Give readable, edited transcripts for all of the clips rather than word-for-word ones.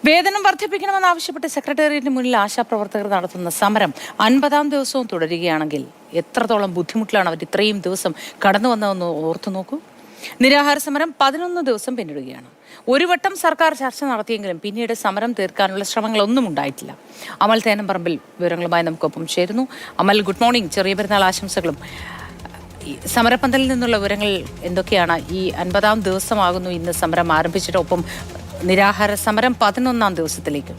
വേതനം വർദ്ധിപ്പിക്കണമെന്നാവശ്യപ്പെട്ട് സെക്രട്ടേറിയറ്റിന് മുന്നിൽ ആശാപ്രവർത്തകർ നടത്തുന്ന സമരം 50-ാം ദിവസവും തുടരുകയാണെങ്കിൽ എത്രത്തോളം ബുദ്ധിമുട്ടിലാണ് അവർ ഇത്രയും ദിവസം കടന്നു വന്നതെന്ന് ഓർത്തു നോക്കൂ. നിരാഹാര സമരം 11 ദിവസം പിന്നിടുകയാണ്. ഒരു വട്ടം സർക്കാർ ചർച്ച നടത്തിയെങ്കിലും പിന്നീട് സമരം തീർക്കാനുള്ള ശ്രമങ്ങളൊന്നും ഉണ്ടായിട്ടില്ല. അമൽ തേനംപറമ്പിൽ വിവരങ്ങളുമായി നമുക്കൊപ്പം ചേരുന്നു. അമൽ, ഗുഡ് മോർണിംഗ്. ചെറിയ പെരുന്നാൾ ആശംസകളും. സമരപ്പന്തലിൽ നിന്നുള്ള വിവരങ്ങൾ എന്തൊക്കെയാണ്? ഈ 50-ാം ദിവസമാകുന്നു ഇന്ന് സമരം ആരംഭിച്ചിട്ട്, ഒപ്പം നിരാഹാര സമരം 11-ാം ദിവസത്തിലേക്ക്.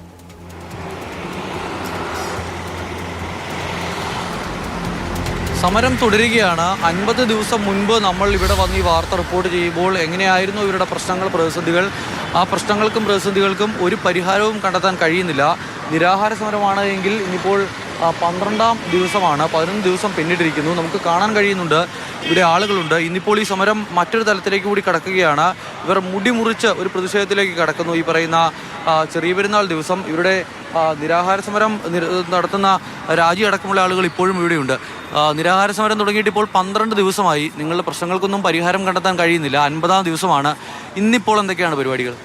സമരം തുടരുകയാണ്. 50 ദിവസം മുൻപ് നമ്മൾ ഇവിടെ വന്ന് ഈ വാർത്ത റിപ്പോർട്ട് ചെയ്യുമ്പോൾ എങ്ങനെയായിരുന്നു ഇവരുടെ പ്രശ്നങ്ങൾ, പ്രതിസന്ധികൾ, ആ പ്രശ്നങ്ങൾക്കും പ്രതിസന്ധികൾക്കും ഒരു പരിഹാരവും കണ്ടെത്താൻ കഴിയുന്നില്ല. നിരാഹാര സമരമാണ് എങ്കിൽ ഇനിയിപ്പോൾ 12-ാം ദിവസമാണ്. 11 ദിവസം പിന്നിട്ടിരിക്കുന്നു. നമുക്ക് കാണാൻ കഴിയുന്നുണ്ട് ഇവിടെ ആളുകളുണ്ട്. ഇന്നിപ്പോൾ ഈ സമരം മറ്റൊരു തലത്തിലേക്ക് കൂടി കടക്കുകയാണ്. ഇവർ മുടിമുറിച്ച് ഒരു പ്രതിഷേധത്തിലേക്ക് കടക്കുന്നു. ഈ പറയുന്ന ചെറിയ പെരുന്നാൾ ദിവസം ഇവരുടെ നിരാഹാര സമരം നടത്തുന്ന രാജി അടക്കമുള്ള ആളുകൾ ഇപ്പോഴും ഇവിടെയുണ്ട്. നിരാഹാര സമരം തുടങ്ങിയിട്ട് ഇപ്പോൾ 12 ദിവസമായി. നിങ്ങളുടെ പ്രശ്നങ്ങൾക്കൊന്നും പരിഹാരം കണ്ടെത്താൻ കഴിയുന്നില്ല. 50-ാം ദിവസമാണ്. ഇന്നിപ്പോൾ എന്തൊക്കെയാണ് പരിപാടികൾ?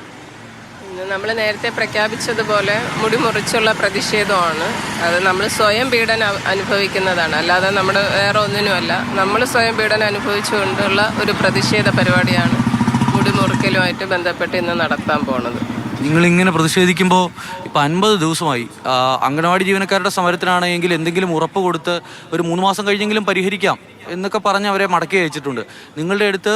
നമ്മൾ നേരത്തെ പ്രഖ്യാപിച്ചതുപോലെ മുടിമുറിച്ചുള്ള പ്രതിഷേധമാണ്. അത് നമ്മൾ സ്വയം പീഡനം അനുഭവിക്കുന്നതാണ്, അല്ലാതെ നമ്മുടെ വേറെ ഒന്നിനുമല്ല. നമ്മൾ സ്വയം പീഡനം അനുഭവിച്ചുകൊണ്ടുള്ള ഒരു പ്രതിഷേധ പരിപാടിയാണ് മുടിമുറിക്കലുമായിട്ട് ബന്ധപ്പെട്ട് ഇന്ന് നടത്താൻ പോണത്. നിങ്ങളിങ്ങനെ പ്രതിഷേധിക്കുമ്പോൾ ഇപ്പോൾ 50 ദിവസമായി. അംഗനവാടി ജീവനക്കാരുടെ സമരത്തിനാണെങ്കിൽ എന്തെങ്കിലും ഉറപ്പ് കൊടുത്ത് ഒരു 3 മാസം കഴിഞ്ഞെങ്കിലും പരിഹരിക്കാം എന്നൊക്കെ പറഞ്ഞ് അവരെ മടക്കി അയച്ചിട്ടുണ്ട്. നിങ്ങളുടെ അടുത്ത്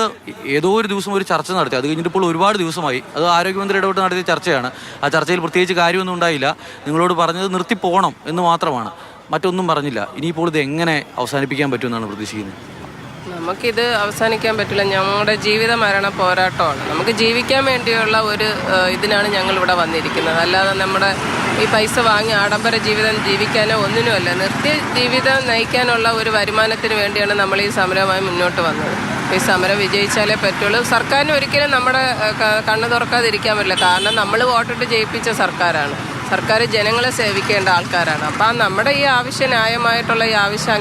ഏതോ ഒരു ദിവസം ഒരു ചർച്ച നടത്തി. അത് കഴിഞ്ഞിട്ട് ഇപ്പോൾ ഒരുപാട് ദിവസമായി. അത് ആരോഗ്യമന്ത്രി ഇടപെട്ട് നടത്തിയ ചർച്ചയാണ്. ആ ചർച്ചയിൽ പ്രത്യേകിച്ച് കാര്യമൊന്നും ഉണ്ടായില്ല. നിങ്ങളോട് പറഞ്ഞത് നിർത്തിപ്പോകണം എന്ന് മാത്രമാണ്, മറ്റൊന്നും പറഞ്ഞില്ല. ഇനിയിപ്പോൾ ഇത് എങ്ങനെ അവസാനിപ്പിക്കാൻ പറ്റുമെന്നാണ് പ്രതീക്ഷിക്കുന്നത്? നമുക്കിത് അവസാനിക്കാൻ പറ്റില്ല. ഞങ്ങളുടെ ജീവിത മരണ പോരാട്ടമാണ്. നമുക്ക് ജീവിക്കാൻ വേണ്ടിയുള്ള ഒരു ഇതിനാണ് ഞങ്ങളിവിടെ വന്നിരിക്കുന്നത്. അല്ലാതെ നമ്മുടെ ഈ പൈസ വാങ്ങി ആഡംബര ജീവിതം ജീവിക്കാനോ ഒന്നിനുമല്ല. നിർത്തിയ ജീവിതം നയിക്കാനുള്ള ഒരു വരുമാനത്തിന് വേണ്ടിയാണ് നമ്മൾ ഈ സമരമായി മുന്നോട്ട് വന്നത്. ഈ സമരം വിജയിച്ചാലേ പറ്റുള്ളൂ. സർക്കാരിന് ഒരിക്കലും നമ്മുടെ കണ്ണ് തുറക്കാതിരിക്കാൻ പറ്റില്ല. കാരണം നമ്മൾ വോട്ടിട്ട് ജയിപ്പിച്ച സർക്കാരാണ്. സർക്കാർ ജനങ്ങളെ സേവിക്കേണ്ട ആൾക്കാരാണ്. അപ്പം നമ്മുടെ ഈ ആവശ്യം, ന്യായമായിട്ടുള്ള ഈ ആവശ്യം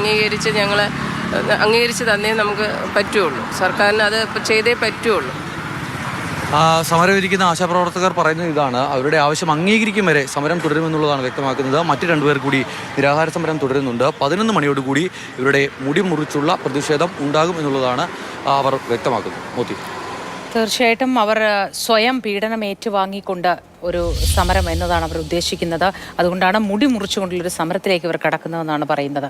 അംഗീകരിച്ച് തന്നേ നമുക്ക് പറ്റുള്ളൂ. സർക്കാരിന് അത് ചെയ്തേ പറ്റുള്ളൂ. സമരമിരിക്കുന്ന ആശാപ്രവർത്തകർ പറയുന്നത് ഇതാണ്. അവരുടെ ആവശ്യം അംഗീകരിക്കും വരെ സമരം തുടരുമെന്നുള്ളതാണ് വ്യക്തമാക്കുന്നത്. മറ്റ് 2 പേർ കൂടി നിരാഹാര സമരം തുടരുന്നുണ്ട്. 11 മണിയോടുകൂടി ഇവരുടെ മുടി മുറിച്ചുള്ള പ്രതിഷേധം ഉണ്ടാകും എന്നുള്ളതാണ് അവർ വ്യക്തമാക്കുന്നത്. മോത്തി, തീർച്ചയായിട്ടും അവർ സ്വയം പീഡനം ഏറ്റുവാങ്ങിക്കൊണ്ട് ഒരു സമരം എന്നതാണ് അവർ ഉദ്ദേശിക്കുന്നത്. അതുകൊണ്ടാണ് മുടി മുറിച്ചുകൊണ്ടുള്ളൊരു സമരത്തിലേക്ക് ഇവർ കടക്കുന്നതെന്നാണ് പറയുന്നത്.